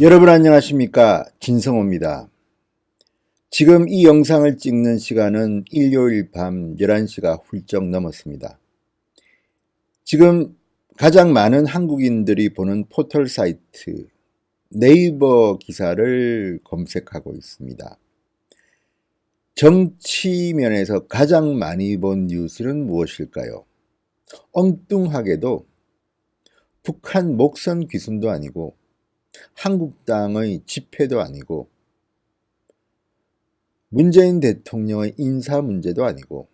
여러분 안녕하십니까? 진성호입니다. 지금 이 영상을 찍는 시간은 일요일 밤 11시가 훌쩍 넘었습니다. 지금 가장 많은 한국인들이 보는 포털 사이트 네이버 기사를 검색하고 있습니다. 정치면에서 가장 많이 본 뉴스는 무엇일까요? 엉뚱하게도 북한 목선 귀순도 아니고 한국당의 집회도 아니고 문재인 대통령의 인사 문제도 아니고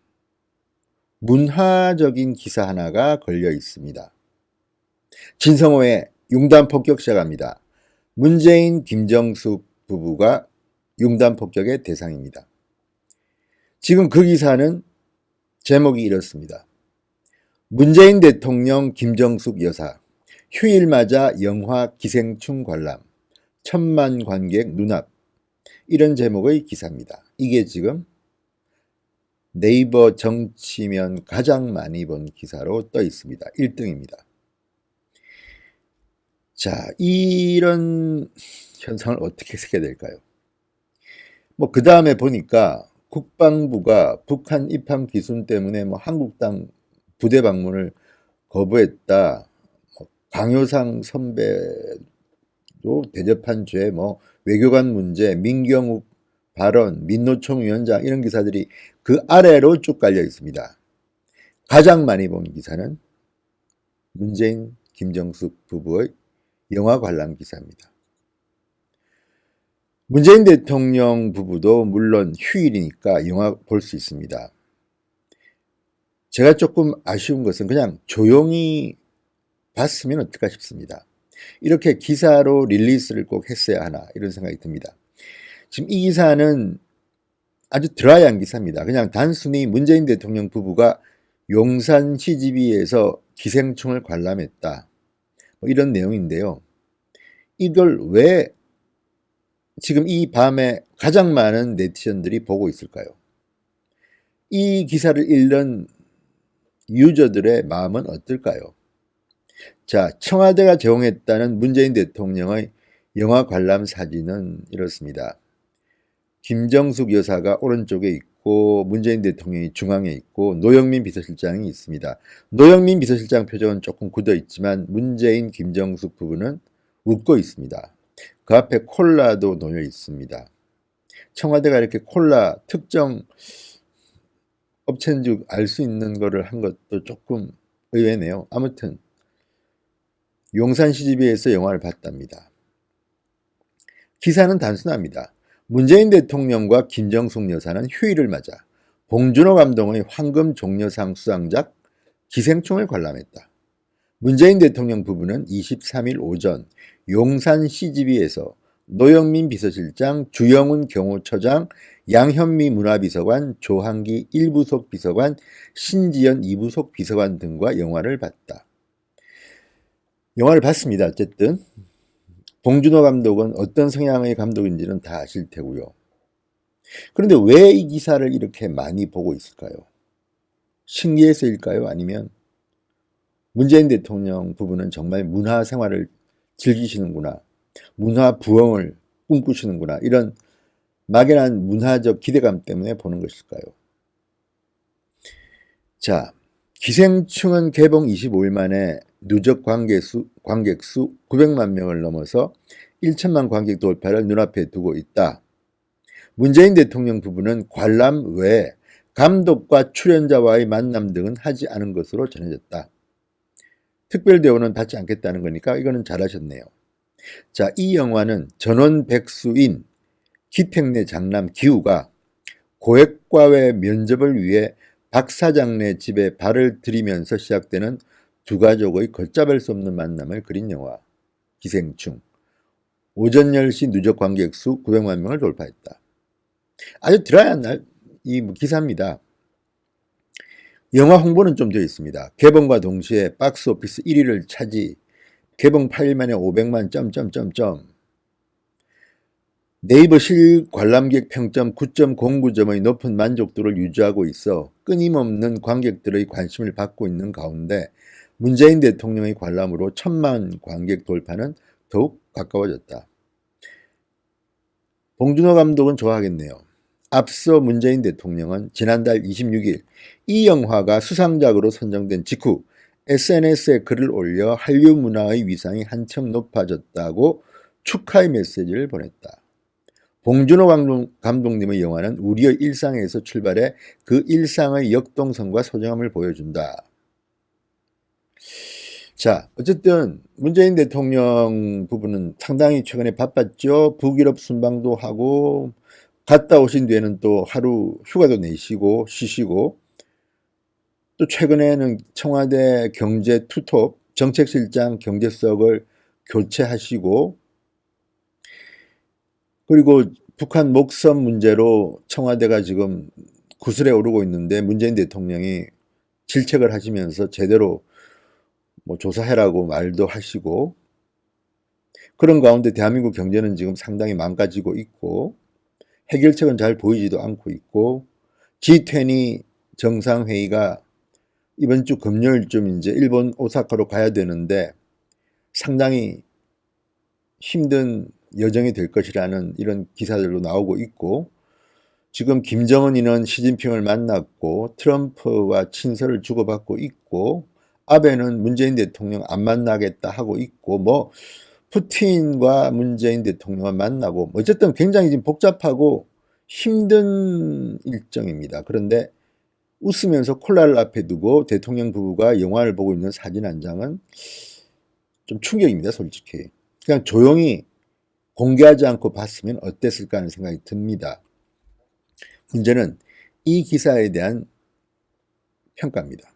문화적인 기사 하나가 걸려 있습니다. 진성호의 융단 폭격 시작합니다. 문재인, 김정숙 부부가 융단 폭격의 대상입니다. 지금 그 기사는 제목이 이렇습니다. 문재인 대통령, 김정숙 여사 휴일 맞아 영화 기생충 관람 1000만 관객 눈앞, 이런 제목의 기사입니다. 이게 지금 네이버 정치면 가장 많이 본 기사로 떠 있습니다. 1등입니다. 자, 이런 현상을 어떻게 해석해야 될까요? 그 다음에 보니까 국방부가 북한 입함 기순 때문에 한국당 부대 방문을 거부했다. 강효상 선배도 대접한 죄, 외교관 문제, 민경욱 발언, 민노총 위원장, 이런 기사들이 그 아래로 쭉 깔려 있습니다. 가장 많이 본 기사는 문재인, 김정숙 부부의 영화 관람 기사입니다. 문재인 대통령 부부도 물론 휴일이니까 영화 볼 수 있습니다. 제가 조금 아쉬운 것은 그냥 조용히 봤으면 어떨까 싶습니다. 이렇게 기사로 릴리스를 꼭 했어야 하나, 이런 생각이 듭니다. 지금 이 기사는 아주 드라이한 기사입니다. 그냥 단순히 문재인 대통령 부부가 용산 CGV에서 기생충을 관람했다, 이런 내용인데요. 이걸 왜 지금 이 밤에 가장 많은 네티즌들이 보고 있을까요? 이 기사를 읽는 유저들의 마음은 어떨까요? 자, 청와대가 제공했다는 문재인 대통령의 영화 관람 사진은 이렇습니다. 김정숙 여사가 오른쪽에 있고 문재인 대통령이 중앙에 있고 노영민 비서실장이 있습니다. 노영민 비서실장 표정은 조금 굳어 있지만 문재인, 김정숙 부부는 웃고 있습니다. 그 앞에 콜라도 놓여 있습니다. 청와대가 이렇게 콜라 특정 업체인 줄 알 수 있는 거를 한 것도 조금 의외네요. 아무튼 용산 CGV에서 영화를 봤답니다. 기사는 단순합니다. 문재인 대통령과 김정숙 여사는 휴일을 맞아 봉준호 감독의 황금 종려상 수상작 기생충을 관람했다. 문재인 대통령 부부는 23일 오전 용산 CGV에서 노영민 비서실장, 주영훈 경호처장, 양현미 문화비서관, 조한기 1부속 비서관, 신지연 2부속 비서관 등과 영화를 봤다. 영화를 봤습니다. 어쨌든 봉준호 감독은 어떤 성향의 감독인지는 다 아실 테고요. 그런데 왜 이 기사를 이렇게 많이 보고 있을까요? 신기해서일까요? 아니면 문재인 대통령 부부는 정말 문화 생활을 즐기시는구나, 문화 부흥을 꿈꾸시는구나, 이런 막연한 문화적 기대감 때문에 보는 것일까요? 자, 기생충은 개봉 25일 만에 누적 관객수 900만 명을 넘어서 1천만 관객 돌파를 눈앞에 두고 있다. 문재인 대통령 부부는 관람 외에 감독과 출연자와의 만남 등은 하지 않은 것으로 전해졌다. 특별 대우는 받지 않겠다는 거니까 이거는 잘하셨네요. 자, 이 영화는 전원 백수인 기택내 장남 기우가 고액과외 면접을 위해 박 사장네 집에 발을 들이면서 시작되는 두 가족의 걷잡을 수 없는 만남을 그린 영화 기생충. 오전 10시 누적 관객 수 900만 명을 돌파했다. 아주 드라이한 이 기사입니다. 영화 홍보는 좀 되어 있습니다. 개봉과 동시에 박스오피스 1위를 차지, 개봉 8일 만에 500만 점점점점. 네이버 실관람객 평점 9.09점의 높은 만족도를 유지하고 있어 끊임없는 관객들의 관심을 받고 있는 가운데 문재인 대통령의 관람으로 1000만 관객 돌파는 더욱 가까워졌다. 봉준호 감독은 좋아하겠네요. 앞서 문재인 대통령은 지난달 26일 이 영화가 수상작으로 선정된 직후 SNS에 글을 올려 한류 문화의 위상이 한층 높아졌다고 축하의 메시지를 보냈다. 봉준호 감독님의 영화는 우리의 일상에서 출발해 그 일상의 역동성과 소중함을 보여준다. 자, 어쨌든 문재인 대통령 부부는 상당히 최근에 바빴죠. 북유럽 순방도 하고 갔다 오신 뒤에는 또 하루 휴가도 내시고 쉬시고, 또 최근에는 청와대 경제 투톱 정책실장 경제석을 교체하시고, 그리고 북한 목섬 문제로 청와대가 지금 구슬에 오르고 있는데 문재인 대통령이 질책을 하시면서 제대로 뭐 조사해라고 말도 하시고, 그런 가운데 대한민국 경제는 지금 상당히 망가지고 있고 해결책은 잘 보이지도 않고 있고, G20 정상회의가 이번 주 금요일쯤 이제 일본 오사카로 가야 되는데 상당히 힘든 여정이 될 것이라는 이런 기사들도 나오고 있고, 지금 김정은이는 시진핑을 만났고 트럼프와 친서를 주고받고 있고, 아베는 문재인 대통령 안 만나겠다 하고 있고, 뭐 푸틴과 문재인 대통령을 만나고, 어쨌든 굉장히 지금 복잡하고 힘든 일정입니다. 그런데 웃으면서 콜라를 앞에 두고 대통령 부부가 영화를 보고 있는 사진 한 장은 좀 충격입니다, 솔직히. 그냥 조용히 공개하지 않고 봤으면 어땠을까 하는 생각이 듭니다. 문제는 이 기사에 대한 평가입니다.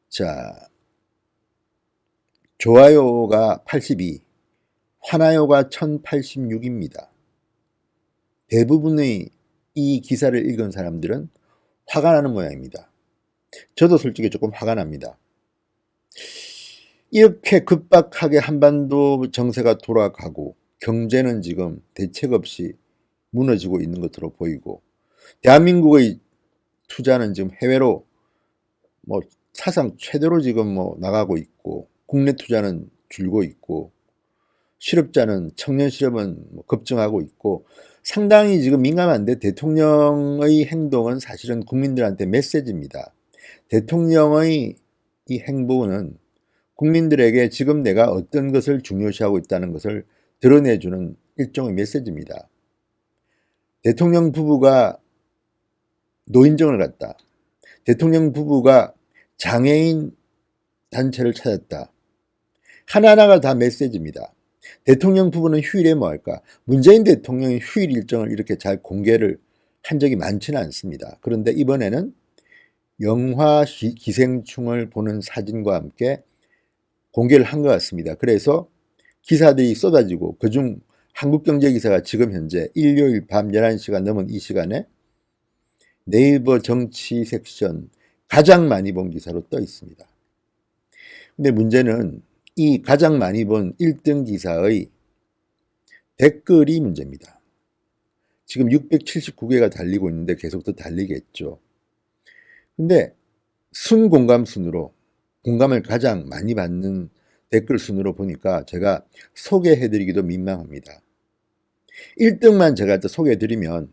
자, 좋아요가 82, 화나요가 1086입니다. 대부분의 이 기사를 읽은 사람들은 화가 나는 모양입니다. 저도 솔직히 조금 화가 납니다. 이렇게 급박하게 한반도 정세가 돌아가고 경제는 지금 대책 없이 무너지고 있는 것으로 보이고, 대한민국의 투자는 지금 해외로 뭐 사상 최대로 지금 뭐 나가고 있고, 국내 투자는 줄고 있고, 실업자는 청년 실업은 뭐 급증하고 있고, 상당히 지금 민감한데 대통령의 행동은 사실은 국민들한테 메시지입니다. 대통령의 이 행보는 국민들에게 지금 내가 어떤 것을 중요시하고 있다는 것을 드러내주는 일종의 메시지입니다. 대통령 부부가 노인정을 갔다. 대통령 부부가 장애인 단체를 찾았다. 하나하나가 다 메시지입니다. 대통령 부부는 휴일에 뭐 할까? 문재인 대통령이 휴일 일정을 이렇게 잘 공개를 한 적이 많지는 않습니다. 그런데 이번에는 영화 기생충을 보는 사진과 함께 공개를 한 것 같습니다. 그래서 기사들이 쏟아지고, 그중 한국경제기사가 지금 현재 일요일 밤 11시가 넘은 이 시간에 네이버 정치 섹션 가장 많이 본 기사로 떠 있습니다. 근데 문제는 이 가장 많이 본 1등 기사의 댓글이 문제입니다. 지금 679개가 달리고 있는데 계속 더 달리겠죠. 근데 순공감 순으로, 공감을 가장 많이 받는 댓글 순으로 보니까 제가 소개해드리기도 민망합니다. 1등만 제가 또 소개해드리면,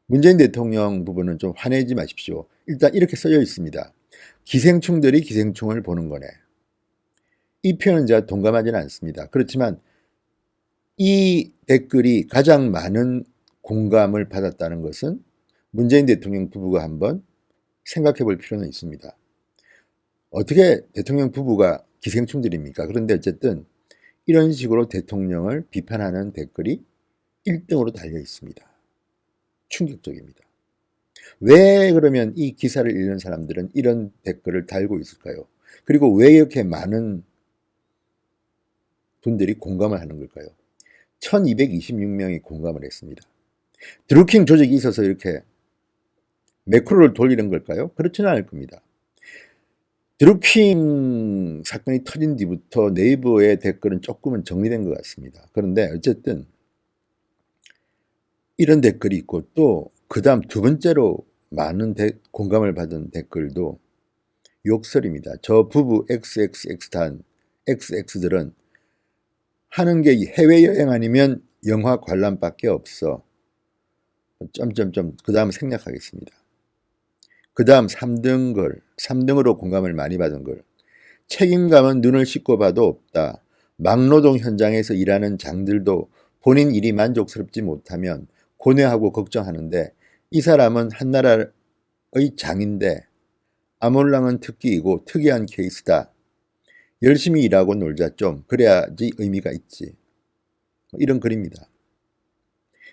문재인 대통령 부분은 좀 화내지 마십시오. 일단 이렇게 써져 있습니다. 기생충들이 기생충을 보는 거네. 이 표현은 제가 동감하지는 않습니다. 그렇지만 이 댓글이 가장 많은 공감을 받았다는 것은 문재인 대통령 부부가 한번 생각해 볼 필요는 있습니다. 어떻게 대통령 부부가 기생충들입니까? 그런데 어쨌든 이런 식으로 대통령을 비판하는 댓글이 1등으로 달려 있습니다. 충격적입니다. 왜 그러면 이 기사를 읽는 사람들은 이런 댓글을 달고 있을까요? 그리고 왜 이렇게 많은 분들이 공감을 하는 걸까요? 1226명이 공감을 했습니다. 드루킹 조직이 있어서 이렇게 매크로를 돌리는 걸까요? 그렇지는 않을 겁니다. 드루킹 사건이 터진 뒤부터 네이버의 댓글은 조금은 정리된 것 같습니다. 그런데 어쨌든 이런 댓글이 있고, 또 그 다음 두 번째로 많은 공감을 받은 댓글도 욕설입니다. 저 부부 XXX단 XX들은 하는 게 해외여행 아니면 영화 관람밖에 없어. 점점점 그 다음 생략하겠습니다. 그 다음 3등으로 공감을 많이 받은 걸. 책임감은 눈을 씻고 봐도 없다. 막노동 현장에서 일하는 장들도 본인 일이 만족스럽지 못하면 고뇌하고 걱정하는데 이 사람은 한나라의 장인데 아몰랑은 특기이고 특이한 케이스다. 열심히 일하고 놀자 좀. 그래야지 의미가 있지. 이런 글입니다.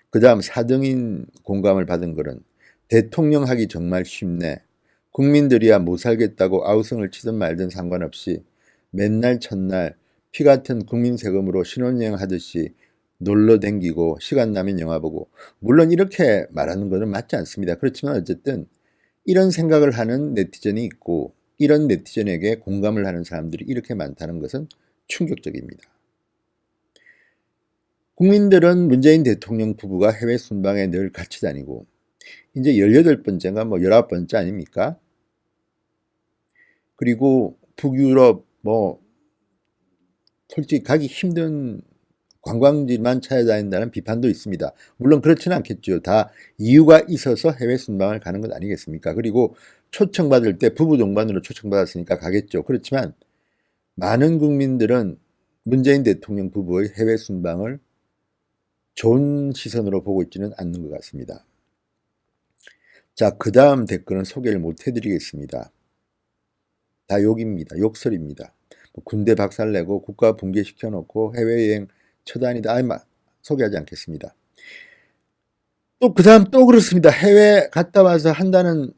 그 다음 4등인 공감을 받은 글은 대통령 하기 정말 쉽네. 국민들이야 못 살겠다고 아우성을 치든 말든 상관없이 맨날 첫날 피 같은 국민 세금으로 신혼여행 하듯이 놀러 댕기고 시간 나면 영화 보고. 물론 이렇게 말하는 것은 맞지 않습니다. 그렇지만 어쨌든 이런 생각을 하는 네티즌이 있고 이런 네티즌에게 공감을 하는 사람들이 이렇게 많다는 것은 충격적입니다. 국민들은 문재인 대통령 부부가 해외 순방에 늘 같이 다니고 이제 18번째인가 뭐 19번째 아닙니까? 그리고 북유럽 뭐 솔직히 가기 힘든 관광지만 찾아다닌다는 비판도 있습니다. 물론 그렇지는 않겠죠. 다 이유가 있어서 해외 순방을 가는 것 아니겠습니까? 그리고 초청받을 때 부부 동반으로 초청받았으니까 가겠죠. 그렇지만 많은 국민들은 문재인 대통령 부부의 해외 순방을 좋은 시선으로 보고 있지는 않는 것 같습니다. 자, 그 다음 댓글은 소개를 못 해드리겠습니다. 다 욕입니다. 욕설입니다. 군대 박살내고 국가 붕괴시켜놓고 해외여행 처다니다. 소개하지 않겠습니다. 또 그 다음 또 그렇습니다. 해외 갔다 와서 한다는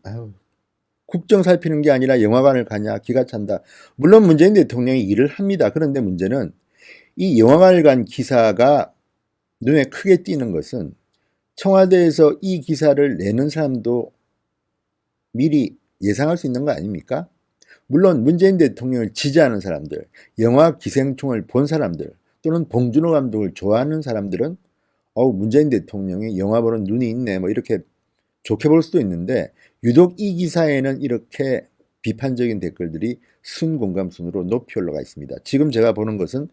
국정 살피는 게 아니라 영화관을 가냐 기가 찬다. 물론 문재인 대통령이 일을 합니다. 그런데 문제는 이 영화관을 간 기사가 눈에 크게 띄는 것은 청와대에서 이 기사를 내는 사람도 미리 예상할 수 있는 거 아닙니까? 물론 문재인 대통령을 지지하는 사람들, 영화 기생충을 본 사람들 또는 봉준호 감독을 좋아하는 사람들은 문재인 대통령이 영화 보는 눈이 있네 뭐 이렇게 좋게 볼 수도 있는데 유독 이 기사에는 이렇게 비판적인 댓글들이 순공감순으로 높이 올라가 있습니다. 지금 제가 보는 것은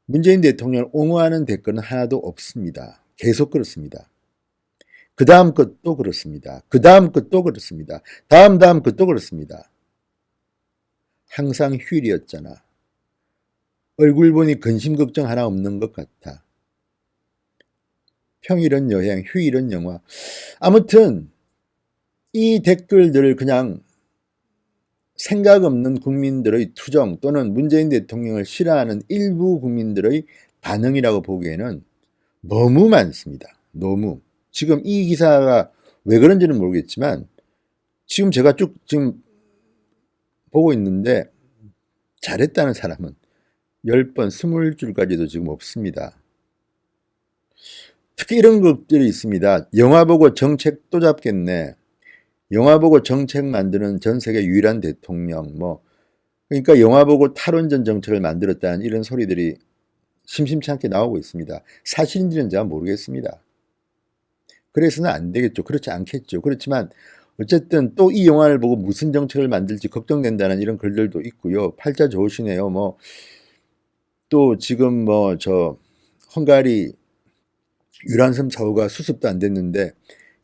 문재인 대통령을 옹호하는 댓글은 하나도 없습니다. 계속 그렇습니다. 그 다음 것도 그렇습니다. 그 다음 것도 그렇습니다. 다음 것도 그렇습니다. 항상 휴일이었잖아. 얼굴 보니 근심 걱정 하나 없는 것 같아. 평일은 여행, 휴일은 영화. 아무튼 이 댓글들을 그냥 생각 없는 국민들의 투정 또는 문재인 대통령을 싫어하는 일부 국민들의 반응이라고 보기에는 너무 많습니다. 너무. 지금 이 기사가 왜 그런지는 모르겠지만 지금 제가 쭉 지금 보고 있는데 잘했다는 사람은 10번, 20줄까지도 지금 없습니다. 특히 이런 것들이 있습니다. 영화 보고 정책 또 잡겠네. 영화 보고 정책 만드는 전 세계 유일한 대통령 그러니까 영화 보고 탈원전 정책을 만들었다는 이런 소리들이 심심치 않게 나오고 있습니다. 사실인지는 제가 모르겠습니다. 그래서는 안 되겠죠. 그렇지 않겠죠. 그렇지만 어쨌든 또 이 영화를 보고 무슨 정책을 만들지 걱정된다는 이런 글들도 있고요. 팔자 좋으시네요. 또 지금 헝가리 유람선 사고가 수습도 안 됐는데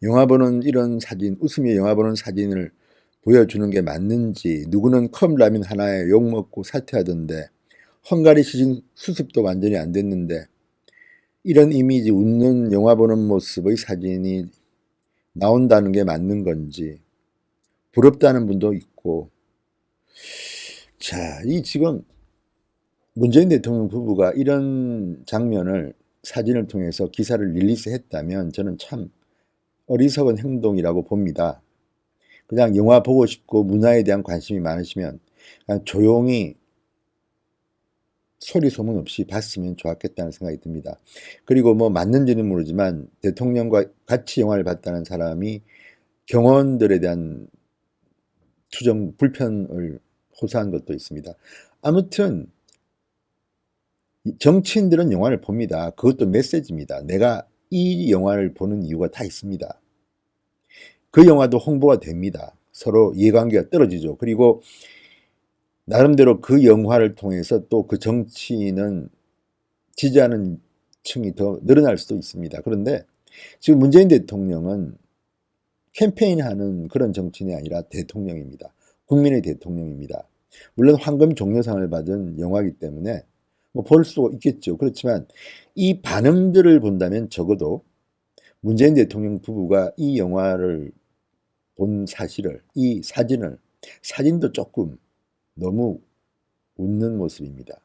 영화 보는 이런 사진, 웃으며 영화 보는 사진을 보여주는 게 맞는지, 누구는 컵라면 하나에 욕먹고 사퇴하던데 헝가리 시신 수습도 완전히 안 됐는데 이런 이미지, 웃는 영화 보는 모습의 사진이 나온다는 게 맞는 건지 부럽다는 분도 있고. 자, 이 지금 문재인 대통령 부부가 이런 장면을 사진을 통해서 기사를 릴리스했다면 저는 참 어리석은 행동이라고 봅니다. 그냥 영화 보고 싶고 문화에 대한 관심이 많으시면 그냥 조용히 소리 소문 없이 봤으면 좋았겠다는 생각이 듭니다. 그리고 맞는지는 모르지만 대통령과 같이 영화를 봤다는 사람이 경호원들에 대한 투정, 불편을 호소한 것도 있습니다. 아무튼 정치인들은 영화를 봅니다. 그것도 메시지입니다. 내가 이 영화를 보는 이유가 다 있습니다. 그 영화도 홍보가 됩니다. 서로 이해관계가 떨어지죠. 그리고 나름대로 그 영화를 통해서 또 그 정치인은 지지하는 층이 더 늘어날 수도 있습니다. 그런데 지금 문재인 대통령은 캠페인하는 그런 정치인이 아니라 대통령입니다. 국민의 대통령입니다. 물론 황금 종려상을 받은 영화이기 때문에 뭐 볼 수 있겠죠. 그렇지만 이 반응들을 본다면 적어도 문재인 대통령 부부가 이 영화를 본 사실을, 이 사진도 조금 너무 웃는 모습입니다.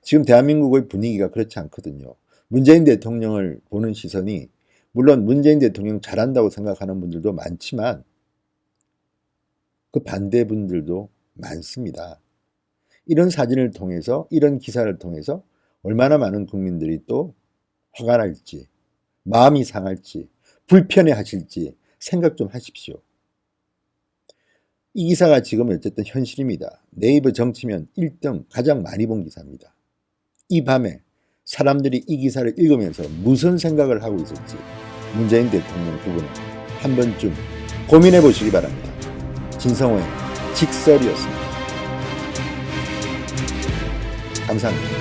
지금 대한민국의 분위기가 그렇지 않거든요. 문재인 대통령을 보는 시선이 물론 문재인 대통령 잘한다고 생각하는 분들도 많지만 그 반대분들도 많습니다. 이런 사진을 통해서, 이런 기사를 통해서 얼마나 많은 국민들이 또 화가 날지, 마음이 상할지, 불편해 하실지 생각 좀 하십시오. 이 기사가 지금 어쨌든 현실입니다. 네이버 정치면 1등 가장 많이 본 기사입니다. 이 밤에 사람들이 이 기사를 읽으면서 무슨 생각을 하고 있을지 문재인 대통령 부부는 한 번쯤 고민해 보시기 바랍니다. 진성호의 직설이었습니다. 감사합니다.